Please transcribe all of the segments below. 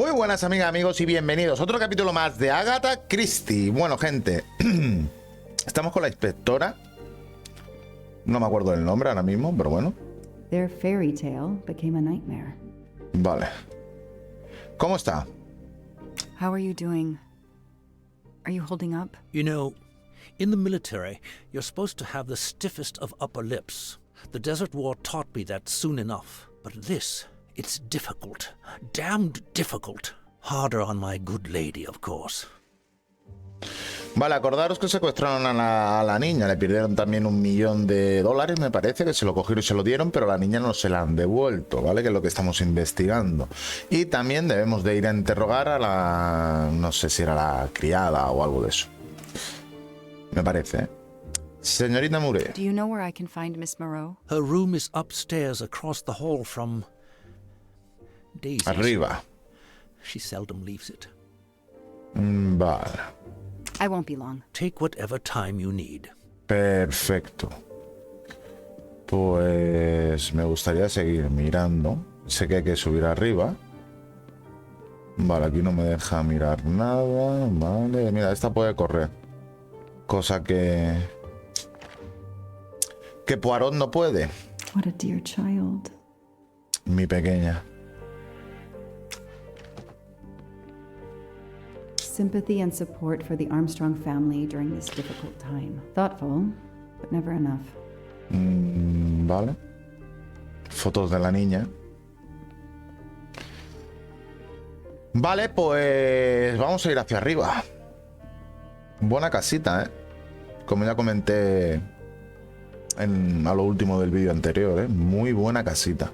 Muy buenas amigas, amigos y bienvenidos a otro capítulo más de Agatha Christie. Bueno, gente, estamos con la inspectora. No me acuerdo del nombre ahora mismo, pero bueno. Their fairy tale became a nightmare. Vale. ¿Cómo está? How are you doing? Are you holding up? You know, in the military, you're supposed to have the stiffest of upper lips. The Desert War taught me that soon enough. But this, it's difficult. Damned difficult. Harder on my good lady, of course. Vale, acordaros que secuestraron a la niña. Le perdieron también $1 millón, me parece, que se lo cogieron y se lo dieron, pero a la niña no se la han devuelto, ¿vale? Que es lo que estamos investigando. Y también debemos de ir a interrogar a la... no sé si era la criada o algo de eso. Me parece, ¿eh? Señorita Mure. Do you know where I can find Miss Moreau? Her room is upstairs across the hall from... Daisy's. Arriba. She seldom leaves it. Vale. I won't be long. Take whatever time you need. Perfecto. Pues me gustaría seguir mirando. Sé que hay que subir arriba. Vale, aquí no me deja mirar nada. Vale, mira, esta puede correr. Cosa que Poirot no puede. What a dear child. Mi pequeña. Sympathy and support for the Armstrong family during this difficult time. Thoughtful, but never enough. Vale. Fotos de la niña. Vale, pues vamos a ir hacia arriba. Buena casita, ¿eh? Como ya comenté a lo último del vídeo anterior, ¿eh? Muy buena casita.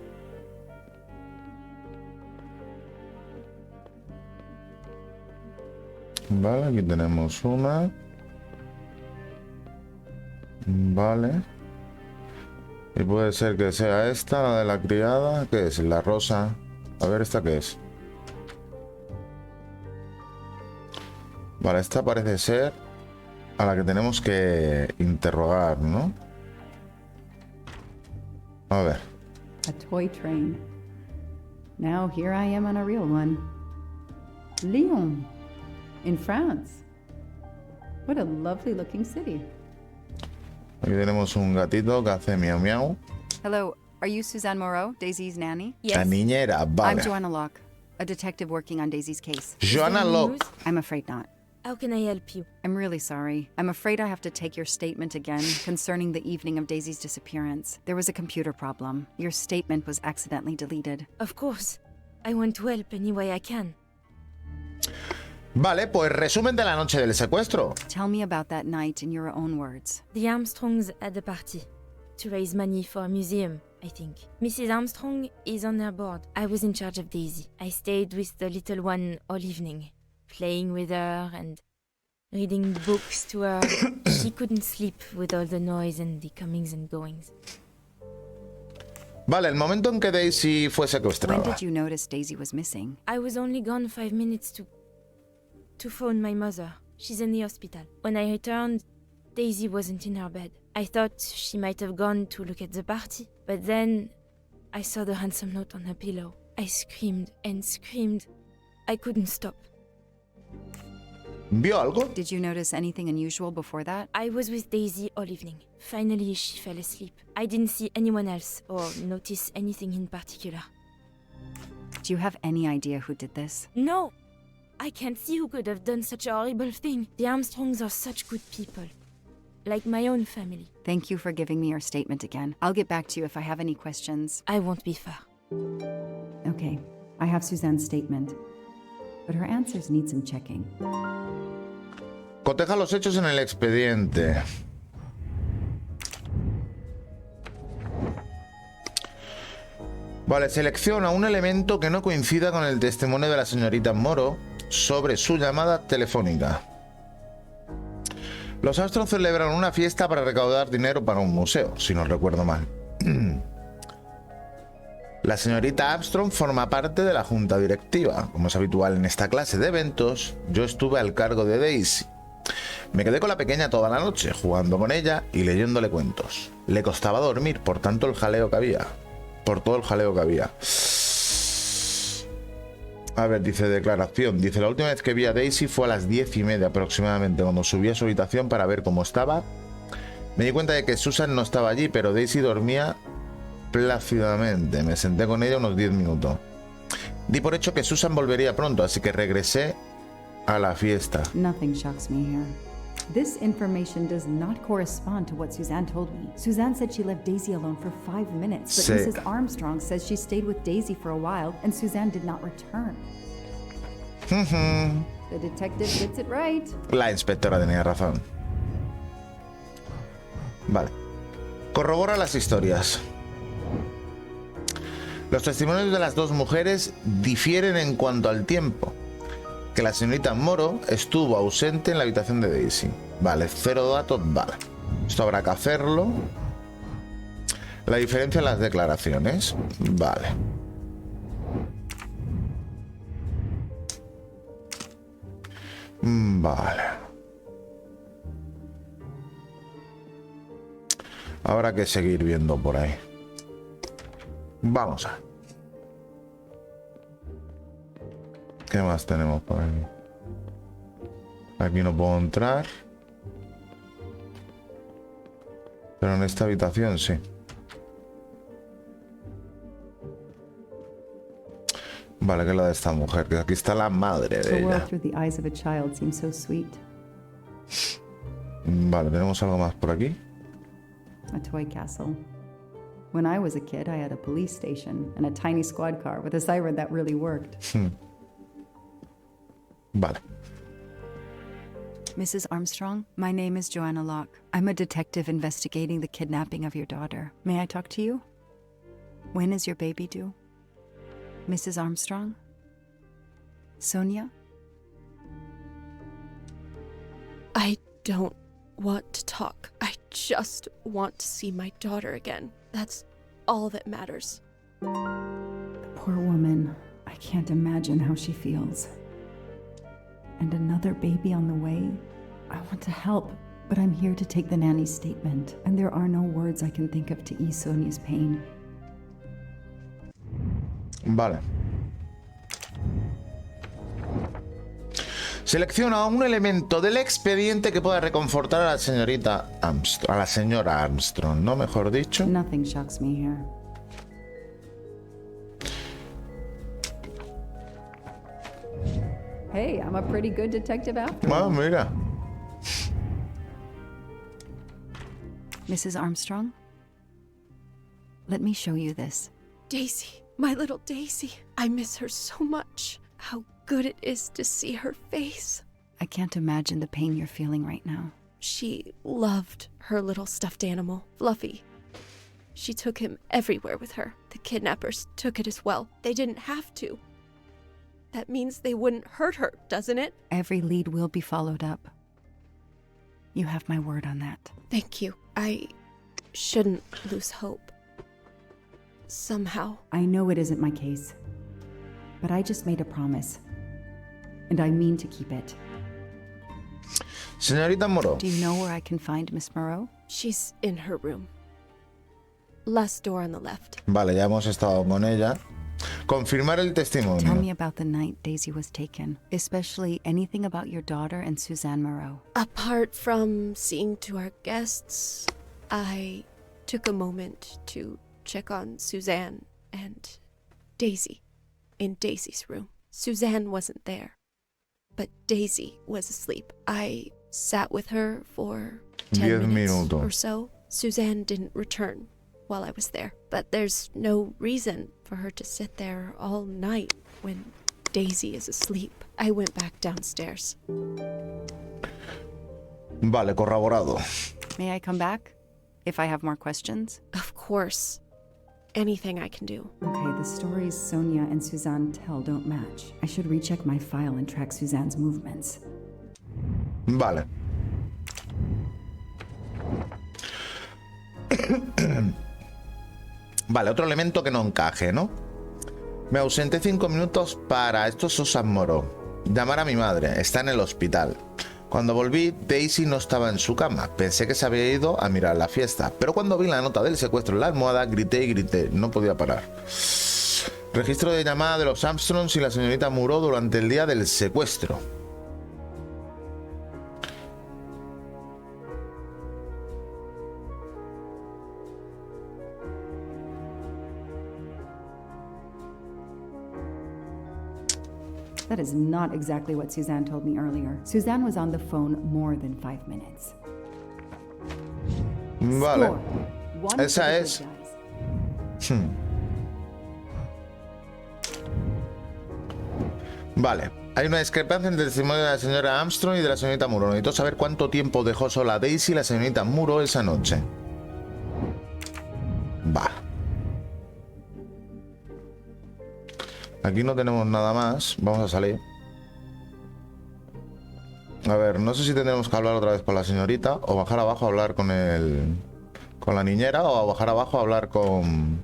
Vale, aquí tenemos una. Vale. Y puede ser que sea esta, la de la criada. ¿Qué es? La rosa. A ver, ¿esta qué es? Vale, esta parece ser a la que tenemos que interrogar, ¿no? A ver. A toy train. Now here I am on a real one. Lyon, in France. What a lovely looking city. Aquí tenemos un gatito que hace miau miau. Hello, are you Suzanne Moreau, Daisy's nanny? La niñera, vale. I'm Joanna Locke, a detective working on Daisy's case. Joanna Locke. I'm afraid not. How can I help you? I'm really sorry. I'm afraid I have to take your statement again concerning the evening of Daisy's disappearance. There was a computer problem. Your statement was accidentally deleted. Of course. I want to help any way I can. Vale, pues resumen de la noche del secuestro. Tell me about that night in your own words. The Armstrongs had a party to raise money for a museum, I think. Mrs. Armstrong is on her board. I was in charge of Daisy. I stayed with the little one all evening, playing with her and reading books to her. She couldn't sleep with all the noise and the comings and goings. Vale, el momento en que Daisy fue When secuestrada. did you notice Daisy was missing? I was only gone 5 minutes to phone my mother. She's in the hospital. When I returned, Daisy wasn't in her bed. I thought she might have gone to look at the party, but then I saw the ransom note on her pillow. I screamed and screamed. I couldn't stop. ¿Vio algo? Did you notice anything unusual before that? I was with Daisy all evening. Finally, she fell asleep. I didn't see anyone else or notice anything in particular. Do you have any idea who did this? No! I can't see who could have done such a horrible thing. The Armstrongs are such good people. Like my own family. Thank you for giving me your statement again. I'll get back to you if I have any questions. I won't be far. Okay, I have Suzanne's statement, but her answers need some checking. Coteja los hechos en el expediente. Vale, selecciona un elemento que no coincida con el testimonio de la señorita Moreau sobre su llamada telefónica. Los Armstrong celebran una fiesta para recaudar dinero para un museo, si no recuerdo mal. La señorita Armstrong forma parte de la junta directiva. Como es habitual en esta clase de eventos, yo estuve al cargo de Daisy. Me quedé con la pequeña toda la noche, jugando con ella y leyéndole cuentos. Le costaba dormir por tanto el jaleo que había. Por todo el jaleo que había. A ver, dice declaración. Dice, la última vez que vi a Daisy fue a las 10:30 aproximadamente, cuando subí a su habitación para ver cómo estaba. Me di cuenta de que Susan no estaba allí, pero Daisy dormía plácidamente. Me senté con ella unos 10 minutos. Di por hecho que Susan volvería pronto, así que regresé a la fiesta. Nothing shocks me here. This information does not correspond to what Suzanne told me. Suzanne said she left Daisy alone for 5 minutes, but Sick. Mrs. Armstrong says she stayed with Daisy for a while and Suzanne did not return. The detective gets it right. La inspectora tenía razón. Vale. Corrobora las historias. Los testimonios de las dos mujeres difieren en cuanto al tiempo. Que la señorita Moreau estuvo ausente en la habitación de Daisy. Vale, 0 datos, vale. Esto habrá que hacerlo. La diferencia en las declaraciones. Vale. Vale. Habrá que seguir viendo por ahí. Vamos a... ¿Qué más tenemos por aquí? Aquí no puedo entrar. Pero en esta habitación sí. Vale, que es la de esta mujer, que aquí está la madre de The world ella. through the eyes of a child seems so sweet. Vale, tenemos algo más por aquí. A toy castle. When I was a kid, I had a police station and a tiny squad car with a siren that really worked. Vale. Mrs. Armstrong, my name is Joanna Locke. I'm a detective investigating the kidnapping of your daughter. May I talk to you? When is your baby due? Mrs. Armstrong? Sonia? I don't want to talk. I just want to see my daughter again. That's all that matters. The poor woman. I can't imagine how she feels. And another baby on the way? I want to help, but I'm here to take the nanny's statement, and there are no words I can think of to ease Sonia's pain. Vale. Selecciona un elemento del expediente que pueda reconfortar a la señorita Armstrong, a la señora Armstrong, ¿no? Mejor dicho. Nothing shocks me here. Hey, I'm a pretty good detective after all. Ah, mira. Mrs. Armstrong? Let me show you this. Daisy, my little Daisy. I miss her so much. How good it is to see her face. I can't imagine the pain you're feeling right now. She loved her little stuffed animal, Fluffy. She took him everywhere with her. The kidnappers took it as well. They didn't have to. That means they wouldn't hurt her, doesn't it? Every lead will be followed up. You have my word on that. Thank you. I shouldn't lose hope. Somehow. I know it isn't my case, but I just made a promise, and I mean to keep it. Señorita Moreau. Do you know where I can find Miss Moreau? She's in her room. Last door on the left. Vale, ya hemos estado con ella. Confirmar el Tell testimonio. me about the night Daisy was taken, especially anything about your daughter and Suzanne Moreau. Apart from seeing to our guests, I took a moment to check on Suzanne and Daisy in Daisy's room. Suzanne wasn't there, but Daisy was asleep. I sat with her for 10 10 minutes minutos. or so. Suzanne didn't return while I was there, but there's no reason for her to sit there all night when Daisy is asleep. I went back downstairs. Vale, corroborado. May I come back if I have more questions? Of course, anything I can do. Okay, the stories Sonia and Suzanne tell don't match. I should recheck my file and track Suzanne's movements. Vale. Vale, otro elemento que no encaje, ¿no? Me ausenté 5 minutos para... Esto es Susan Moreau. Llamar a mi madre. Está en el hospital. Cuando volví, Daisy no estaba en su cama. Pensé que se había ido a mirar la fiesta. Pero cuando vi la nota del secuestro en la almohada, grité y grité. No podía parar. Registro de llamada de los Armstrongs y la señorita Poirot durante el día del secuestro. That is not exactly what Suzanne told me earlier. Suzanne was on the phone more than 5 minutes. Vale. Score. One Esa for the es. good guys. Vale. Hay una discrepancia entre el testimonio de la señora Armstrong y de la señorita Poirot. Necesito saber cuánto tiempo dejó sola a Daisy y la señorita Poirot esa noche. Va. Aquí no tenemos nada más. Vamos a salir. A ver, no sé si tendremos que hablar otra vez con la señorita o bajar abajo a hablar con la niñera o a bajar abajo a hablar con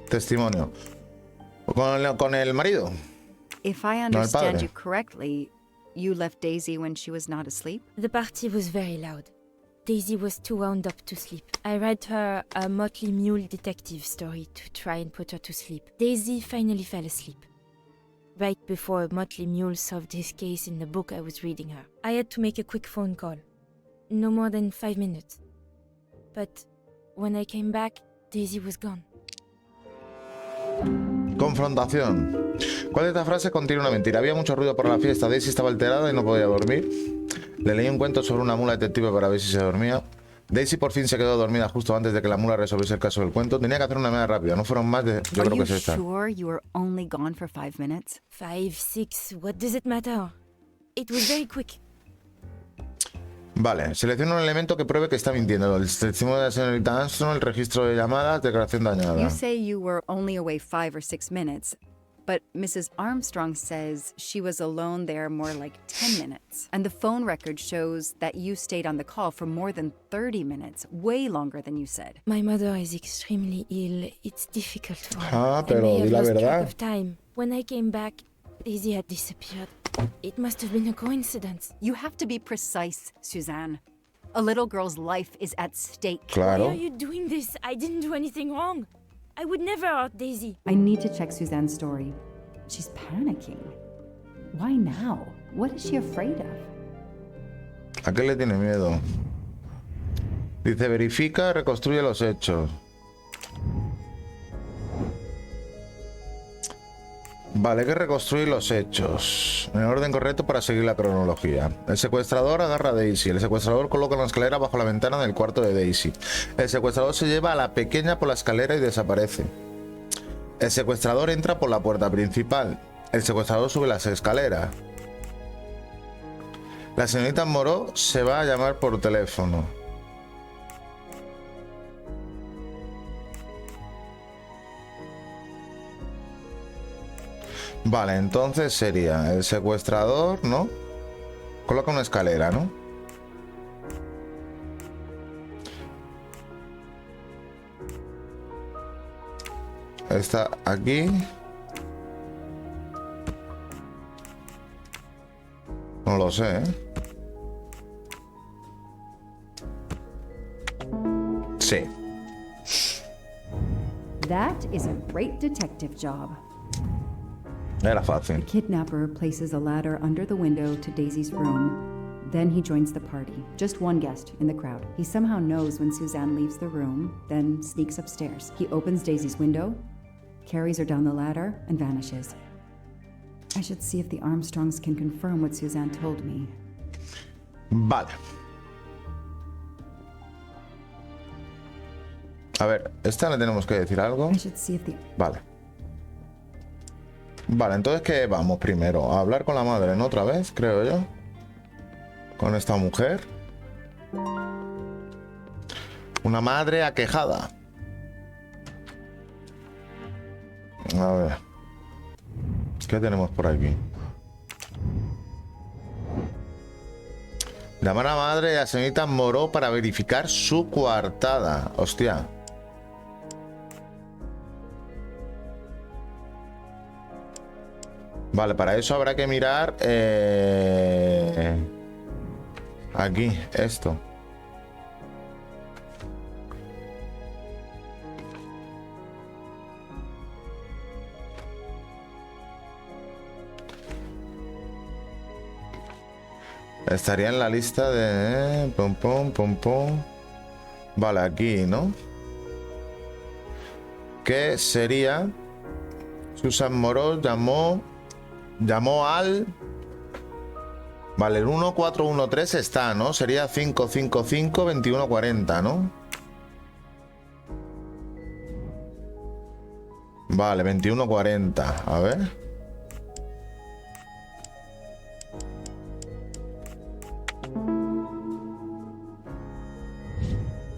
testimonio. Con el marido. If I No, el understand padre. you correctly, you left Daisy when she was not asleep? The party was very loud. Daisy was too wound up to sleep. I read her a Motley Mule detective story to try and put her to sleep. Daisy finally fell asleep. Right before Motley Mule solved his case in the book I was reading her. I had to make a quick phone call. No more than 5 minutes. But when I came back, Daisy was gone. Confrontación. ¿Cuál de estas frases contiene una mentira? Había mucho ruido por la fiesta. Daisy estaba alterada y no podía dormir. Le leí un cuento sobre una mula detective para ver si se dormía. Daisy por fin se quedó dormida justo antes de que la mula resolviese el caso del cuento. Tenía que hacer una media rápida. No fueron más de... Yo Are creo you que es esta. sure you were only gone for 5 minutes? 5, 6, what does it matter? It was very quick. Vale. Selecciona un elemento que pruebe que está mintiendo. El testimonio de la señorita Armstrong, el registro de llamadas, declaración dañada. You say you were only away 5 or 6 minutes, but Mrs. Armstrong says she was alone there more like 10 minutes. And the phone record shows that you stayed on the call for more than 30 minutes, way longer than you said. My mother is extremely ill. It's difficult for her. Ah, I pero may have di la lost track verdad. of time. When I came back, Daisy had disappeared. It must have been a coincidence. You have to be precise, Suzanne. A little girl's life is at stake. Why Claro. are you doing this? I didn't do anything wrong. I would never hurt Daisy. I need to check Suzanne's story. She's panicking. Why now? What is she afraid of? ¿A qué le tiene miedo? Dice, verifica, reconstruye los hechos. Vale, hay que reconstruir los hechos en orden correcto para seguir la cronología. El secuestrador agarra a Daisy. El secuestrador coloca una escalera bajo la ventana del cuarto de Daisy. El secuestrador se lleva a la pequeña por la escalera y desaparece. El secuestrador entra por la puerta principal. El secuestrador sube las escaleras. La señorita Poirot se va a llamar por teléfono. Vale, entonces sería el secuestrador, ¿no? Coloca una escalera, ¿no? Está aquí. No lo sé, ¿eh? Sí. That is a great detective job. Era fácil. Kidnapper places a ladder under the window to Daisy's room. Then he joins the party. Just one guest in the crowd. He somehow knows when Suzanne leaves the room, then sneaks upstairs. He opens Daisy's window, carries her down the ladder, and vanishes. I should see if the Armstrongs can confirm what Suzanne told me. Vale. A ver, esta le tenemos que decir algo. I should see if the... Vale. Vale, entonces ¿qué vamos primero? A hablar con la madre, ¿no? Otra vez, creo yo. Con esta mujer. Una madre aquejada. A ver. ¿Qué tenemos por aquí? Llamar a la madre y a la señorita Poirot para verificar su coartada. Hostia. Vale, para eso habrá que mirar aquí, esto. Estaría en la lista de... Pum, pum, pum, pum. Vale, aquí, ¿no? ¿Qué sería? Susan Moreau llamó al... Vale, el 1413 está, ¿no? Sería 555-2140, ¿no? Vale, 2140. A ver.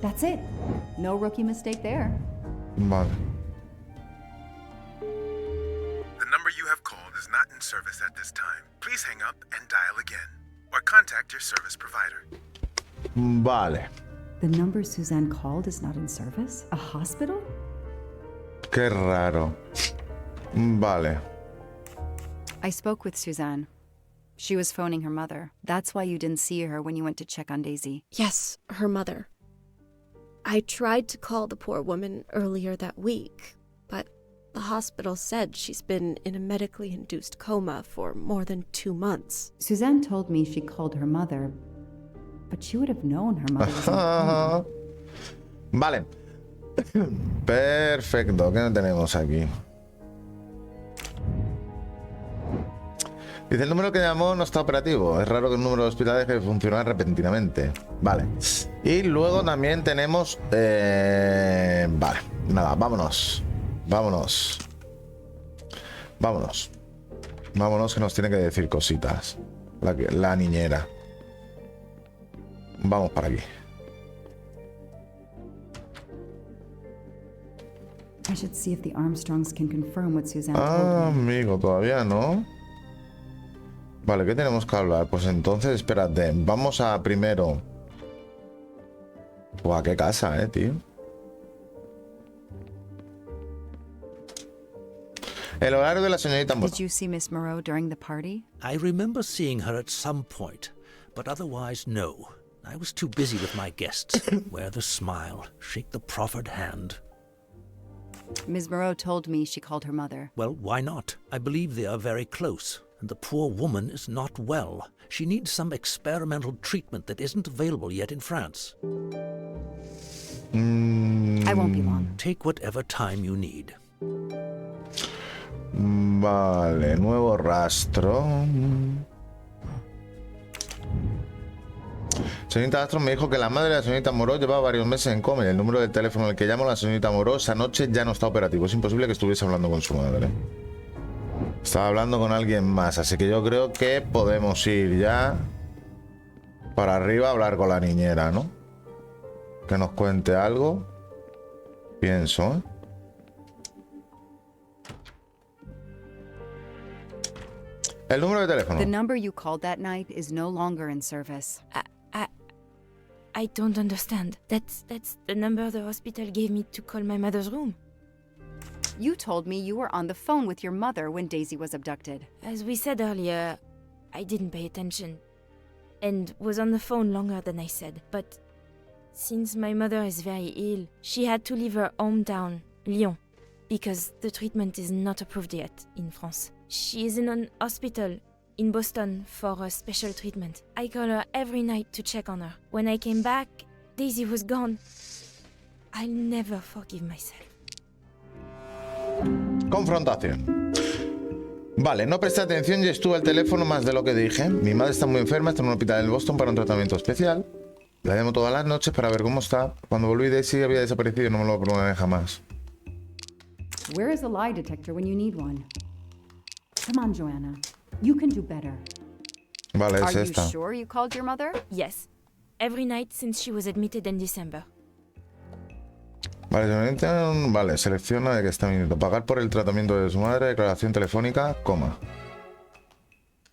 That's it. No rookie mistake there. Vale. The number you have called is not in service at this time. Please hang up and dial again. Or contact your service provider. Vale. The number Suzanne called is not in service? A hospital? Qué raro. Vale. I spoke with Suzanne. She was phoning her mother. That's why you didn't see her when you went to check on Daisy. Yes, her mother. I tried to call the poor woman earlier that week, but the hospital said she's been in a medically induced coma for more than 2 months. Suzanne told me she called her mother, but she would have known her mother was in a coma. Vale. Perfecto. ¿Qué tenemos aquí? Dice, el número que llamó no está operativo. Es raro que un número de hospital deje de funcionar repentinamente. Vale. Y luego también tenemos... Vale. Nada, vámonos. Vámonos. Vámonos. Vámonos, que nos tiene que decir cositas. La niñera. Vamos para aquí. I should see if the Armstrongs can confirm what Suzanne told me. Amigo, todavía no. Vale, ¿qué tenemos que hablar? Pues entonces, espérate. Vamos a primero... Buah, qué casa, tío. El horario de la señorita Moreau. Did you see Miss Moreau during the party? I remember seeing her at some point, but otherwise, no. I was too busy with my guests. Wear the smile, shake the proffered hand. Ms. Moreau told me she called her mother. Well, why not? I believe they are very close, and the poor woman is not well. She needs some experimental treatment that isn't available yet in France. I won't be long. Take whatever time you need. Vale, nuevo rastro. Señorita Armstrong me dijo que la madre de la señorita Moreau llevaba varios meses en coma y el número de teléfono al que llamó la señorita Moreau esa noche ya no está operativo. Es imposible que estuviese hablando con su madre. Estaba hablando con alguien más, así que yo creo que podemos ir ya para arriba a hablar con la niñera, ¿no? Que nos cuente algo. Pienso, ¿eh? El número de teléfono. The number you called that night is no longer in service. I don't understand. That's the number the hospital gave me to call my mother's room. You told me you were on the phone with your mother when Daisy was abducted. As we said earlier, I didn't pay attention and was on the phone longer than I said. But since my mother is very ill, she had to leave her hometown, Lyon, because the treatment is not approved yet in France. She is in an hospital in Boston for a special treatment. I call her every night to check on her. When I came back, Daisy was gone. I'll never forgive myself. Confrontación. Vale, no presté atención y estuve al teléfono más de lo que dije. Mi madre está muy enferma, está en un hospital en Boston para un tratamiento especial. La llamo todas las noches para ver cómo está. Cuando volví, Daisy había desaparecido y no me lo perdonaré jamás. Where is the lie detector when you need one? Come on, Joanna. You can do better. Vale, Are es you esta. sure you called your mother? Yes, every night since she was admitted in December. Vale, selecciona de que está minuto. Pagar por el tratamiento de su madre, declaración telefónica, coma.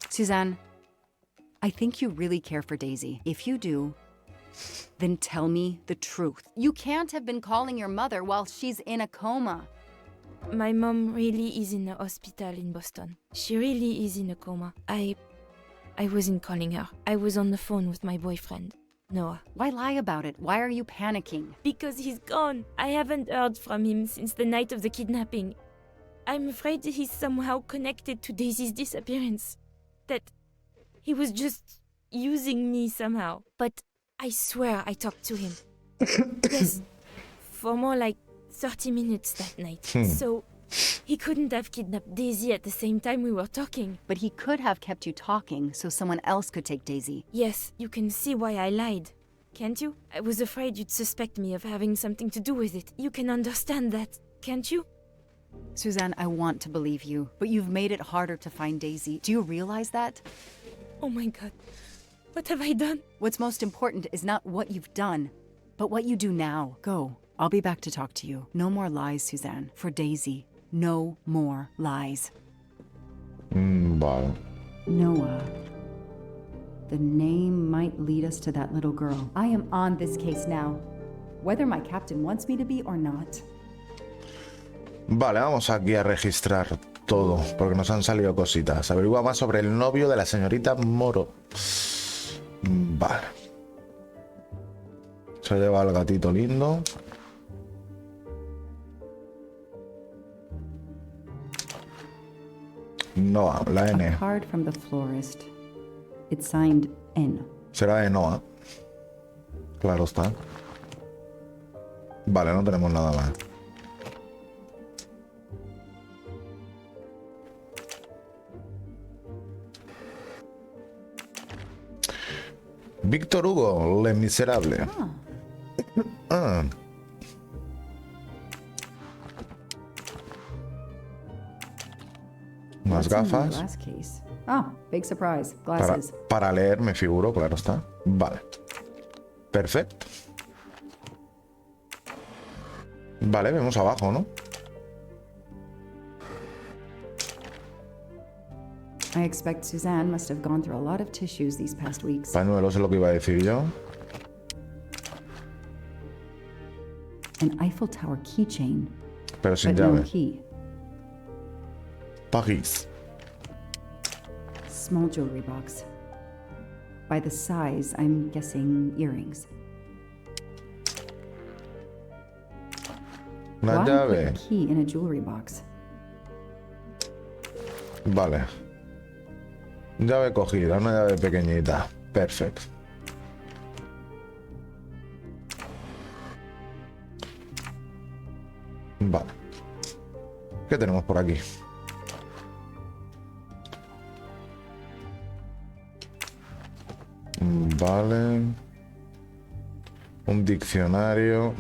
Suzanne, I think you really care for Daisy. If you do, then tell me the truth. You can't have been calling your mother while she's in a coma. My mom really is in a hospital in Boston. She really is in a coma. I wasn't calling her. I was on the phone with my boyfriend, Noah. Why lie about it? Why are you panicking? Because he's gone. I haven't heard from him since the night of the kidnapping. I'm afraid he's somehow connected to Daisy's disappearance. That he was just using me somehow. But I swear I talked to him. Yes, for more like 30 minutes that night. So he couldn't have kidnapped Daisy at the same time we were talking. But he could have kept you talking so someone else could take Daisy. Yes, you can see why I lied. Can't you? I was afraid you'd suspect me of having something to do with it. You can understand that, can't you? Suzanne, I want to believe you, but you've made it harder to find Daisy. Do you realize that? Oh my god. What have I done? What's most important is not what you've done, but what you do now. Go. I'll be back to talk to you. No more lies, Suzanne. For Daisy. No more lies. Vale. Noah. The name might lead us to that little girl. I am on this case now, whether my captain wants me to be or not. Vale, vamos aquí a registrar todo, porque nos han salido cositas. Averigua más sobre el novio de la señorita Moro. Vale. Se lleva al gatito lindo. Noah, la N. A card from the florist. It's signed N. Será de Noah. Claro está. Vale, no tenemos nada más. Víctor Hugo, Le Miserable. Ah. Más What's in the gafas. glass case? Oh, big surprise. Glasses. Para leer, me figuro, claro está. Vale. Perfecto. Vale, vemos abajo, ¿no? I expect Suzanne must have gone through a lot of tissues these past weeks. Pañuelos es lo que iba a decir yo. An Eiffel Tower keychain, Pero sin but no llave. key. París. Small jewelry box. By the size, I'm guessing earrings. Una Why llave. put a key in a jewelry box? Vale. Llave cogida, una llave pequeñita. Perfecto. Vale. ¿Qué tenemos por aquí? Vale. Un diccionario.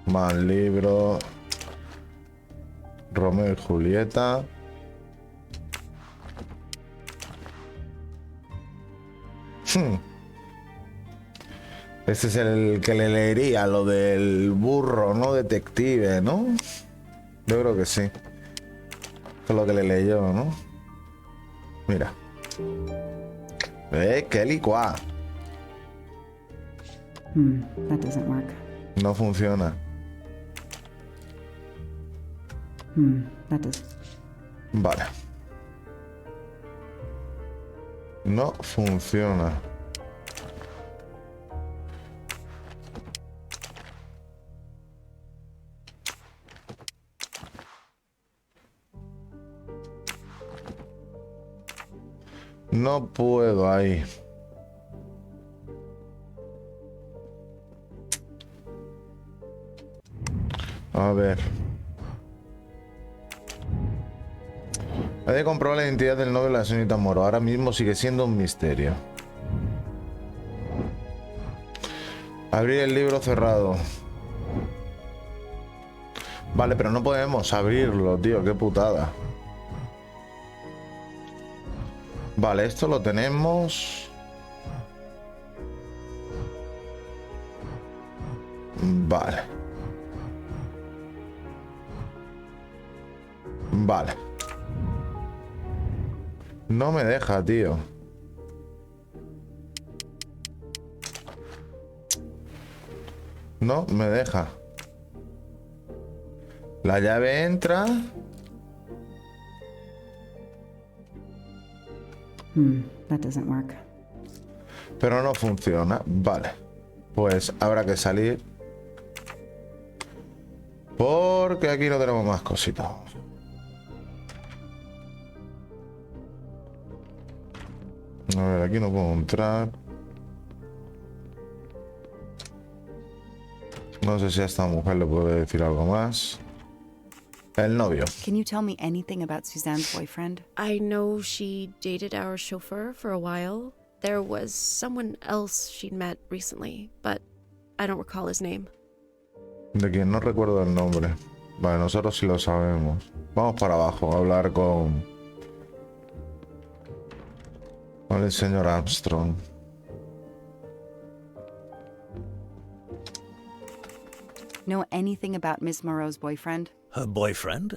Más libros. Romeo y Julieta. Este es el que le leería lo del burro, ¿no? Detective, ¿no? Yo creo que sí. Esto es lo que le leyó, ¿no? Mira. ¡Qué licuá! That doesn't work. No funciona. That does. Vale. No funciona. No puedo ahí. A ver. Hay que comprobar la identidad del novio de la señorita Moro. Ahora mismo sigue siendo un misterio. Abrir el libro cerrado. Vale, pero no podemos abrirlo, tío. Qué putada. Vale, esto lo tenemos. Vale. Vale. No me deja, tío. No me deja. La llave entra. That doesn't work. Pero no funciona. Vale. Pues habrá que salir. Porque aquí no tenemos más cositas. A ver, aquí no puedo entrar. No sé si a esta mujer le puede decir algo más. El novio. Can you tell me anything about Suzanne's boyfriend? I know she dated our chauffeur for a while. There was someone else she'd met recently, but I don't recall his name. De quien no recuerdo el nombre. Vale, nosotros sí lo sabemos. Vamos para abajo a hablar con el señor Armstrong. Know anything about Miss Moreau's boyfriend? Her boyfriend?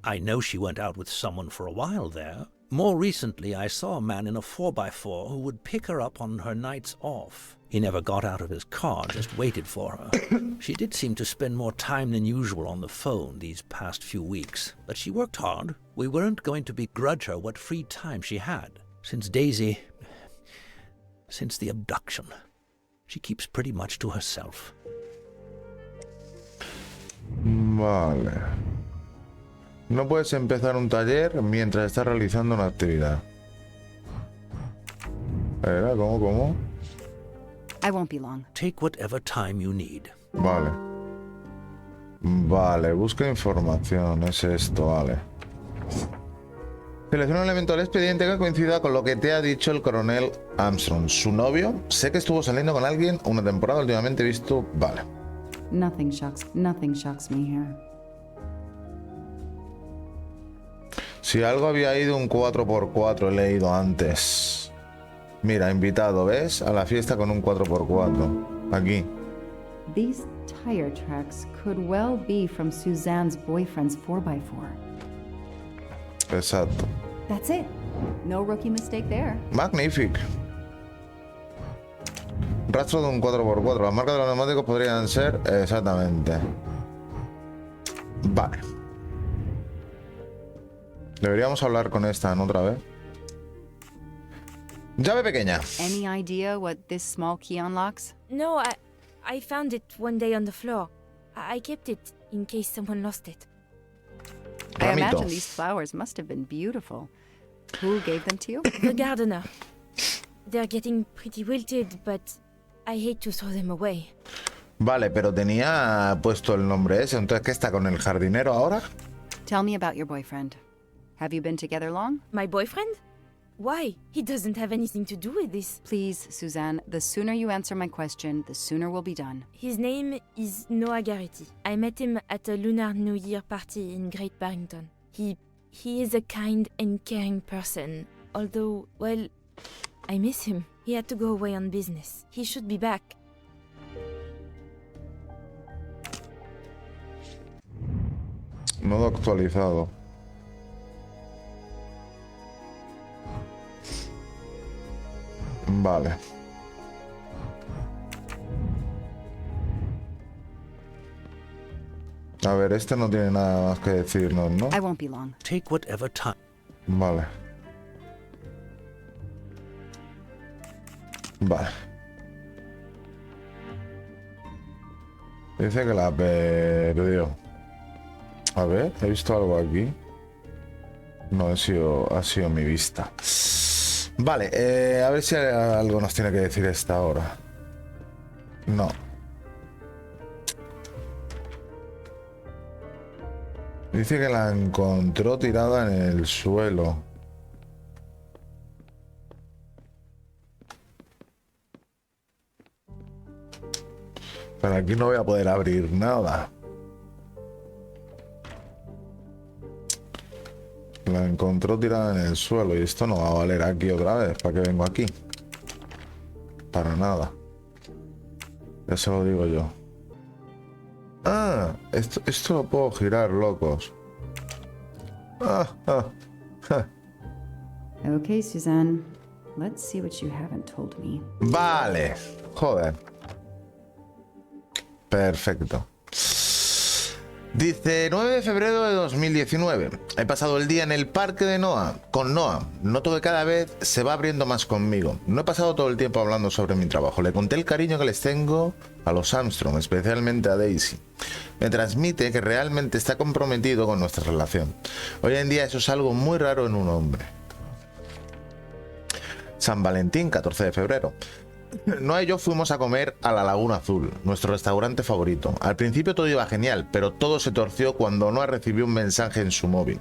I know she went out with someone for a while there. More recently, I saw a man in a 4x4 who would pick her up on her nights off. He never got out of his car, just waited for her. She did seem to spend more time than usual on the phone these past few weeks, but she worked hard. We weren't going to begrudge her what free time she had. Since the abduction, she keeps pretty much to herself. Vale. No puedes empezar un taller mientras estás realizando una actividad. ¿Era? ¿Cómo? I won't be long. Take whatever time you need. Vale. Vale, busca información. Es esto, vale. Selecciona un elemento del expediente que coincida con lo que te ha dicho el coronel Armstrong. Su novio, sé que estuvo saliendo con alguien una temporada últimamente visto. Vale. Nothing shocks me here. Si algo había ido un 4x4, he leído antes. Mira, invitado, ¿ves? A la fiesta con un 4x4. Aquí. These tire tracks could well be from Suzanne's boyfriend's 4x4. Exacto. That's it. No rookie mistake there. Magnífico. Rastro de un 4x4. Las marcas de los neumáticos podrían ser... Exactamente. Vale. Deberíamos hablar con esta en otra vez. Llave pequeña. Any idea what this small key unlocks? No, I found it one day on the floor. I kept it in case someone lost it. I Ramito. imagine these flowers must have been beautiful. Who gave them to you? The gardener. They're getting pretty wilted, but I hate to throw them away. Vale, pero tenía puesto el nombre ese. Entonces, ¿qué está con el jardinero ahora? Tell me about your boyfriend. Have you been together long? My boyfriend? Why? He doesn't have anything to do with this. Please, Suzanne, the sooner you answer my question, the sooner we'll be done. His name is Noah Garrity. I met him at a Lunar New Year party in Great Barrington. He is a kind and caring person, although, well, I miss him. He had to go away on business. He should be back. Modo actualizado. Vale. A ver, este no tiene nada más que decirnos, ¿no? I won't be long. Take whatever time. Vale. Vale. Dice que la perdió. A ver, he visto algo aquí. No, ha sido mi vista. Vale, a ver si algo nos tiene que decir esta hora. No. Dice que la encontró tirada en el suelo. Pero aquí no voy a poder abrir nada. La encontró tirada en el suelo y esto no va a valer aquí otra vez. ¿Para qué vengo aquí? Para nada. Ya se lo digo yo. Ah, esto lo puedo girar, locos. Okay, Suzanne. Let's see what you haven't told me. Vale. Joder. Perfecto. Dice 9 de febrero de 2019. He pasado el día en el parque de Noah, con Noah. Noto que cada vez se va abriendo más conmigo. No he pasado todo el tiempo hablando sobre mi trabajo. Le conté el cariño que les tengo a los Armstrong, especialmente a Daisy. Me transmite que realmente está comprometido con nuestra relación. Hoy en día eso es algo muy raro en un hombre. San Valentín, 14 de febrero. Noah y yo fuimos a comer a la Laguna Azul, nuestro restaurante favorito. Al principio todo iba genial, pero todo se torció cuando Noah recibió un mensaje en su móvil.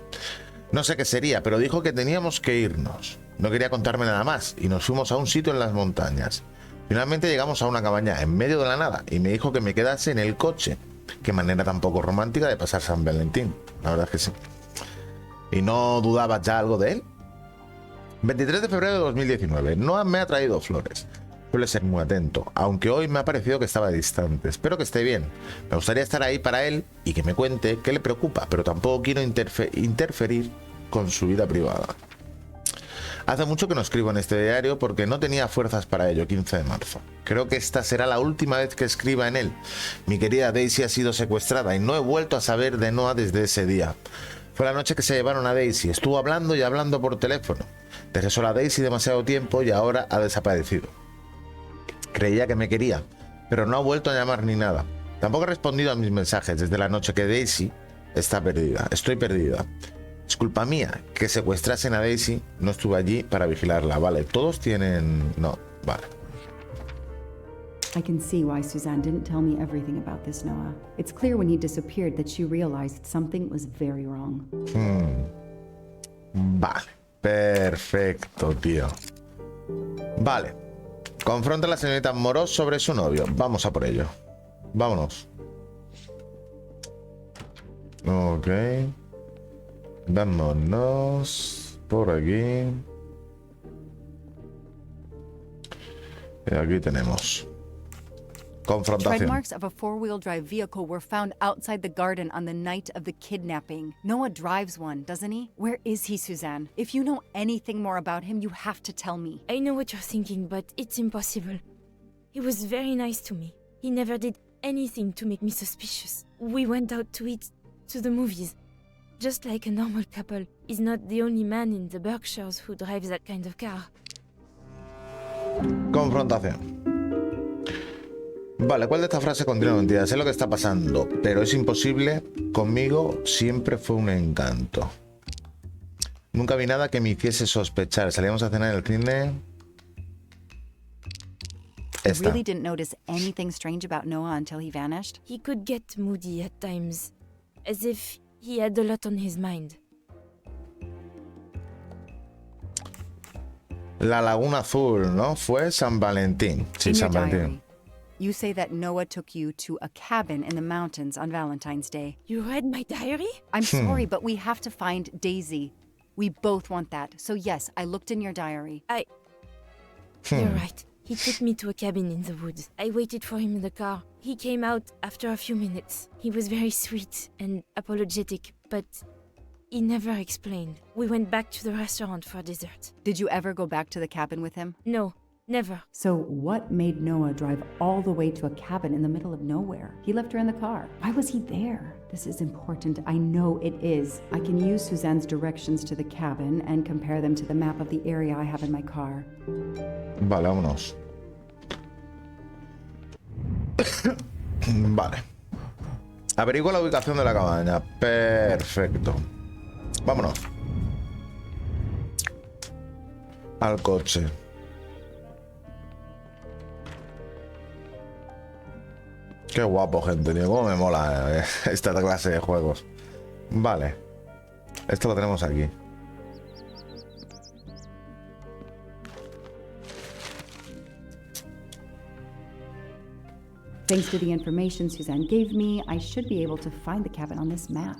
No sé qué sería, pero dijo que teníamos que irnos. No quería contarme nada más y nos fuimos a un sitio en las montañas. Finalmente llegamos a una cabaña en medio de la nada y me dijo que me quedase en el coche. Qué manera tan poco romántica de pasar San Valentín. La verdad es que sí. ¿Y no dudabas ya algo de él? 23 de febrero de 2019. Noah me ha traído flores. Suele ser muy atento, aunque hoy me ha parecido que estaba distante. Espero que esté bien. Me gustaría estar ahí para él y que me cuente qué le preocupa, pero tampoco quiero interferir con su vida privada. Hace mucho que no escribo en este diario porque no tenía fuerzas para ello. 15 de marzo. Creo que esta será la última vez que escriba en él. Mi querida Daisy ha sido secuestrada y no he vuelto a saber de Noah desde ese día. Fue la noche que se llevaron a Daisy. Estuvo hablando y hablando por teléfono. Dejé sola a Daisy demasiado tiempo y ahora ha desaparecido. Creía que me quería, pero no ha vuelto a llamar ni nada. Tampoco ha respondido a mis mensajes desde la noche que Daisy está perdida. Estoy perdida. Es culpa mía que secuestrasen a Daisy. No estuve allí para vigilarla. Vale, todos tienen... No, vale. I can see why Suzanne didn't tell me everything about this, Noah. It's clear when he disappeared that she realized something was very wrong. Vale, perfecto, tío. Vale. Confronta a la señorita Moros sobre su novio. Vamos a por ello. Vámonos. Ok. Vámonos por aquí. Y aquí tenemos Tread confrontación. marks of a four-wheel drive vehicle were found outside the garden on the night of the kidnapping. Noah drives one, doesn't he? Where is he, Suzanne? If you know anything more about him, you have to tell me. I know what you're thinking, but it's impossible. He was very nice to me. He never did anything to make me suspicious. We went out to eat, to the movies. Just like a normal couple. He's not the only man in the Berkshires who drives that kind of car. Confrontación. Vale, ¿cuál de estas frases contiene mentira? Sé lo que está pasando, pero es imposible. Conmigo siempre fue un encanto. Nunca vi nada que me hiciese sospechar. Salíamos a cenar en el cine. You Esta. really didn't notice anything strange about Noah until he vanished? He could get moody at times, as if he had a lot on his mind. La Laguna Azul, ¿no? Fue San Valentín. Sí, In your San Valentín. diary, you say that Noah took you to a cabin in the mountains on Valentine's Day. You read my diary? I'm sorry, but we have to find Daisy. We both want that. So yes, I looked in your diary. You're right. He took me to a cabin in the woods. I waited for him in the car. He came out after a few minutes. He was very sweet and apologetic, but he never explained. We went back to the restaurant for dessert. Did you ever go back to the cabin with him? No, never. So, what made Noah drive all the way to a cabin in the middle of nowhere? He left her in the car. Why was he there? This is important. I know it is. I can use Suzanne's directions to the cabin and compare them to the map of the area I have in my car. Vale, vámonos. Vale. Averigua la ubicación de la cabaña. Perfecto. Vámonos. Al coche. Qué guapo, gente, tío. Cómo me mola esta clase de juegos. Vale. Esto lo tenemos aquí. Thanks to the information Suzanne gave me, I should be able to find the cabin on this map.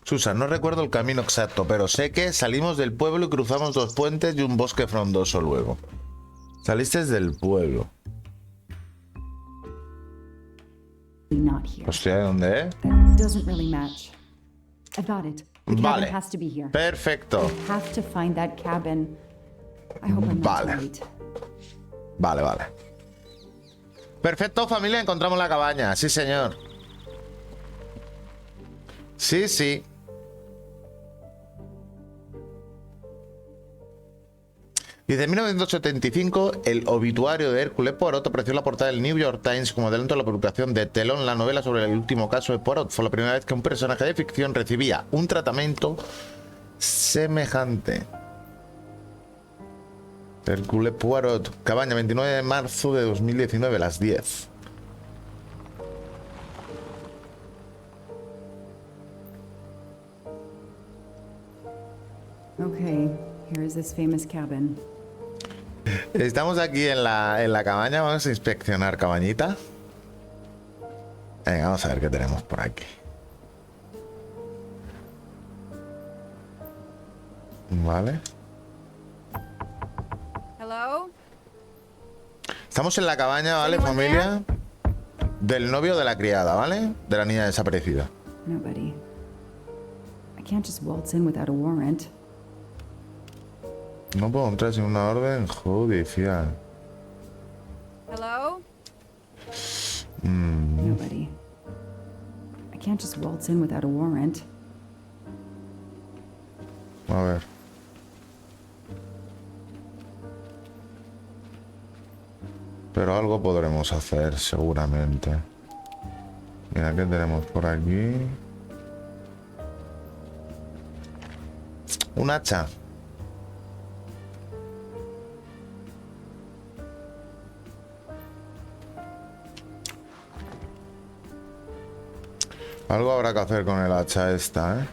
Susan, no recuerdo el camino exacto, pero sé que salimos del pueblo y cruzamos dos puentes y un bosque frondoso luego. Saliste del pueblo. Not here. Hostia, ¿dónde es? That doesn't really match. I got it. The cabin Vale. has to be here. Perfecto. I have to find that cabin. I hope I'm not Vale. too late. Vale, vale. Perfecto, familia, encontramos la cabaña. Sí, señor. Sí, sí. Desde 1975, el obituario de Hércules Poirot apareció en la portada del New York Times como adelanto a la publicación de telón la novela sobre el último caso de Poirot. Fue la primera vez que un personaje de ficción recibía un tratamiento semejante. Hércules Poirot, cabaña, 29 de marzo de 2019, las 10. Okay, here is this famous cabin. Estamos aquí en la cabaña, vamos a inspeccionar cabañita. Venga, vamos a ver qué tenemos por aquí. Vale. Hello? Estamos en la cabaña, ¿vale, familia? Del novio de la criada, ¿vale? De la niña desaparecida. Nobody. I can't just waltz in without a warrant. No puedo entrar sin una orden judicial. Hello? Nobody. I can't just waltz in without a warrant. A ver. Pero algo podremos hacer, seguramente. Mira, ¿qué tenemos por aquí? Un hacha. Algo habrá que hacer con el hacha esta, ¿eh?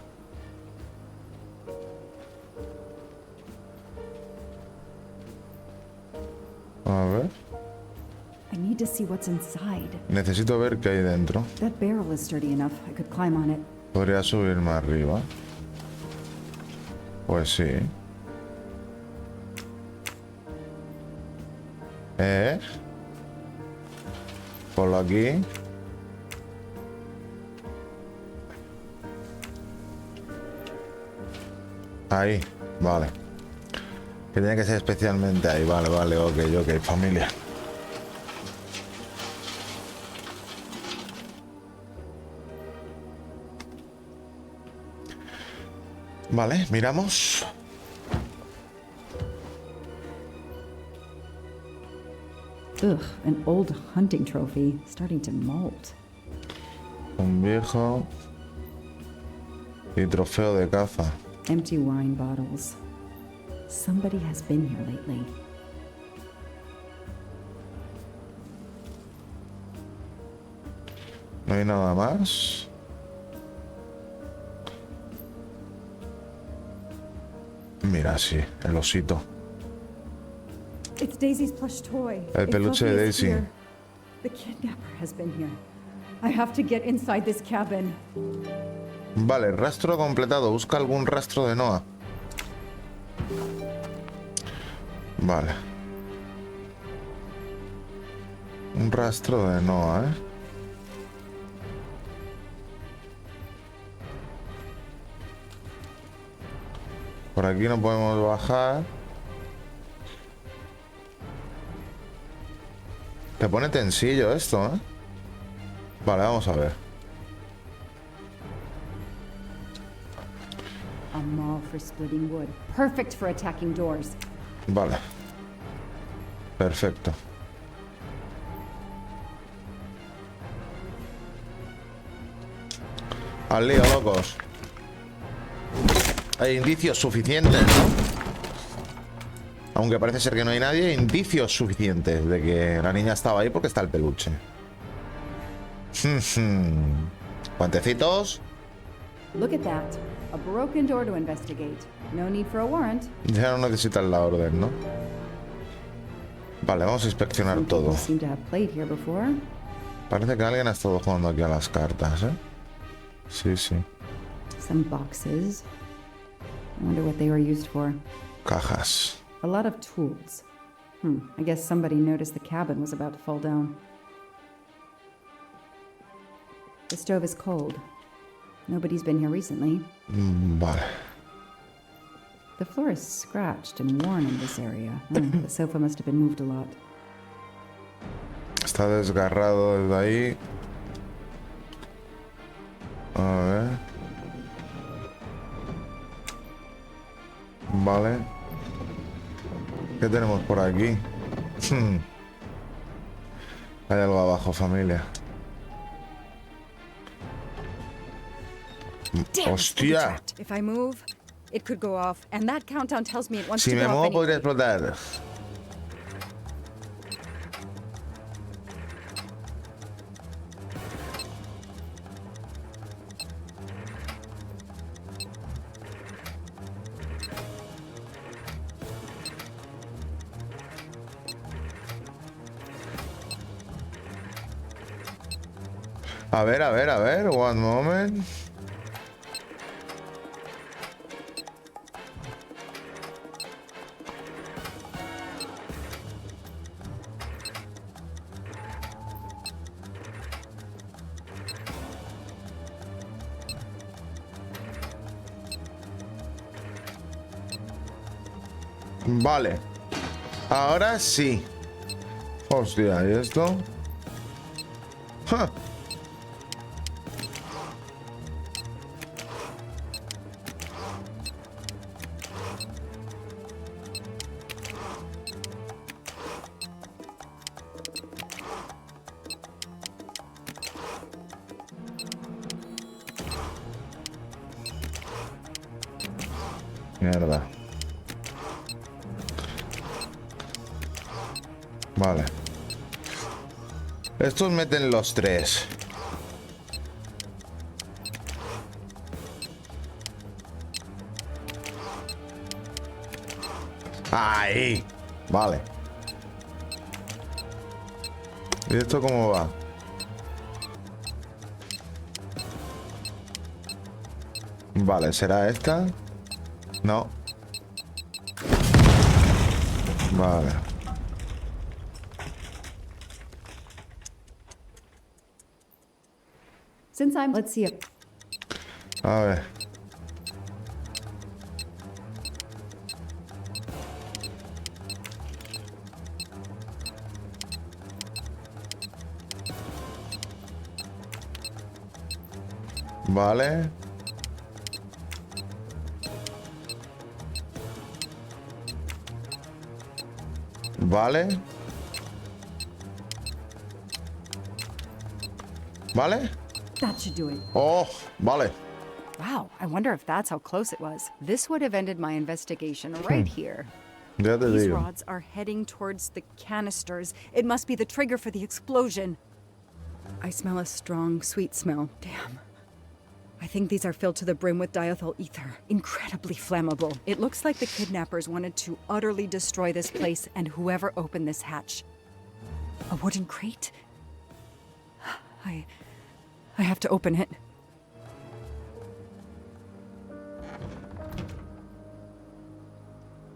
A ver. I need to see what's inside. Necesito ver qué hay dentro. That barrel is sturdy enough. I could climb on it. Podría subirme arriba. Pues sí. Ponlo aquí. Ahí, vale. Que tiene que ser especialmente ahí. Vale, vale, ok, familia. Vale, miramos. Ugh, an old hunting trophy starting to molt. Un viejo y trofeo de caza. Empty wine bottles. Somebody has been here lately. No hay nada más. Mira, sí, el osito. It's Daisy's plush toy. El peluche de Daisy. Here. The kidnapper has been here. I have to get inside this cabin. Vale, rastro completado. Busca algún rastro de Noah. Vale. Un rastro de Noah, ¿eh? Por aquí no podemos bajar. Te pone tensillo esto, ¿eh? Vale, vamos a ver. A maul for splitting wood. Perfect for attacking doors. Vale. Perfecto. Al lío, locos. Hay indicios suficientes, ¿no? Aunque parece ser que no hay nadie, indicios suficientes de que la niña estaba ahí porque está el peluche. Guantecitos. Look at that. A broken door to investigate. No need for a warrant. Ya no necesitan la orden, ¿no? Vale, vamos a inspeccionar Some todo. people seem to have played here before. Parece que alguien ha estado jugando aquí a las cartas, ¿eh? Sí, sí. Some boxes. I wonder what they were used for. Cajas. A lot of tools. I guess somebody noticed the cabin was about to fall down. The stove is cold. Nobody's been here recently. Vale. The floor is scratched and worn in this area. The sofa must have been moved a lot. Está desgarrado desde ahí. A ver. Vale. ¿Qué tenemos por aquí? Hay algo abajo, familia. ¡Hostia! If I move, it could go off, and that countdown tells me it wants Si to me go muevo off podría explotar. A ver, one moment. Vale. Ahora sí. Hostia, ¿y esto? ¡Ja! Mierda. Vale. Estos meten los tres. Ahí. Vale. ¿Y esto cómo va? Vale, ¿será esta? No. Vale. Since I'm... Let's see it. A ver. Vale. Vale. Vale. That should do it. Oh, vale. Wow, I wonder if that's how close it was. This would have ended my investigation right here. Ya te These digo. rods are heading towards the canisters. It must be the trigger for the explosion. I smell a strong, sweet smell. Damn. I think these are filled to the brim with diethyl ether. Incredibly flammable. It looks like the kidnappers wanted to utterly destroy this place and whoever opened this hatch. A wooden crate? I have to open it.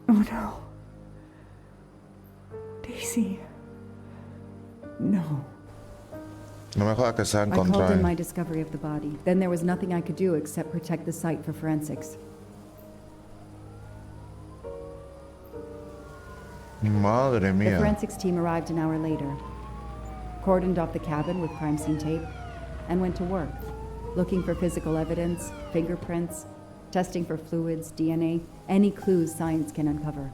Oh no. Daisy. No. No me jodas que se ha I called in encontrado. my discovery of the body. Then there was nothing I could do except protect the site for forensics. Madre The mía. forensics team arrived an hour later, cordoned off the cabin with crime scene tape, and went to work, looking for physical evidence, fingerprints, testing for fluids, DNA, any clues science can uncover.